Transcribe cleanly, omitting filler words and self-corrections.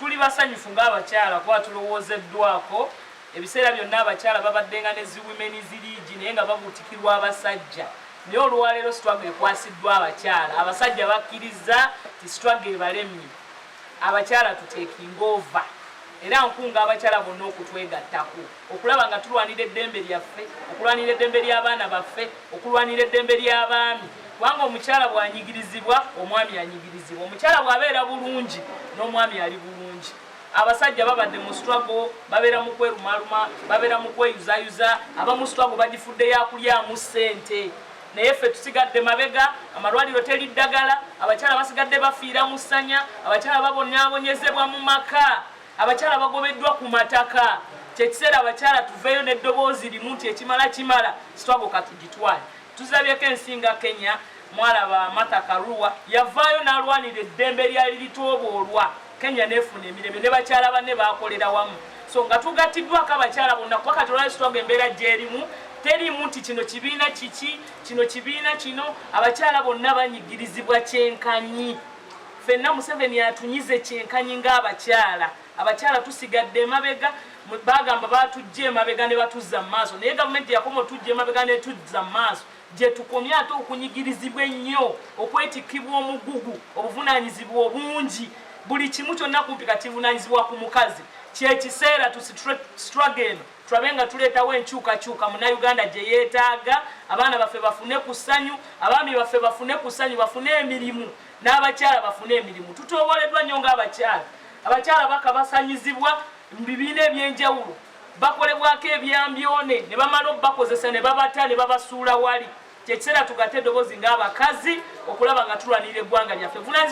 tuli basanyufu ng'abakyala kuba tulowoozeddwako ebiseera byonna abakyala babaddenga ne women's league naye nga babuutikirwa abasajja naye olwaleero struggle ekwasiddwa abakyala abasajja bakkiriza ti struggle ebalemye abakyala tuteekinga over era nkunga abakyala bonna okutwegattako okulaba nga tulwanira eddembe lyaffe okulwanira eddembe ly'abaana baffe okulwanira eddembe ly'abaami kubanga omukyala bw'anyigirizibwa omwami anyigirizibwa omukyala bw'abeera bulungi n'omwami ali bulungi abasajja babadde mu struggle babeera mu kwerumaluma babeera mu kweyuzayuza abamu struggle bagifudde yakulyamu ssente naye ffe tusigadde mabega amalwaliro teri ddagala abakyala basigadde bafiira mu ssanya abakyala babonyaabonyezebwa mu maka abakyala bagobeddwa ku mataka kyekiseera abakyala tuveeyo n'eddoboozi limu nti ekimala kimala struggle katugitwale tuzabyeko ensinga Kenya mwalaba Martha Karua yavaayo n'alwanira eddembe lyali litooboolwa Kenya neefuna emirembe ne bakyala banne baakolera wamu so nga tugattiddwako abakyala bonna kuba kati olwali struggle embeera gyerimu terimu nti kino kibiina kiki kino kibiina kino abakyala bonna banyigirizibwa kyenkanyi ffenna Museveni atunyize kyenkanyi ng'abakyala abakyala tusigadde emabega bagamba batujja emabega ne batuzza mu maaso naye gavumenti yakoma otujja emabega ne tuzza mu maaso gye tukomye ate okunyigirizibwa ennyo okwetikibwa omugugu obuvunaanyizibwa obungi buli kimu kyonna kumpi kati kivunaanyizibwa ku mukazi kyekiseera tusistruggle eno tulabe nga tuleetawo enkyukakyuka munnayuganda gye yeetaaga abaana baffe bafune ku ssanyu abaami baffe bafune ku ssanyu bafune emirimu n'abakyala bafune emirimu tutooboleddwa nnyo ng'abakyala abakyala bakabasanyizibwa mu bibiina ebyenjawulo bakolebwako ebyambyone ne bamala okubakozesa ne babata ne babasuula wali kyekiseera tugatte eddoboozi ng'abakazi okulaba nga tulwanira eggwanga lyaffe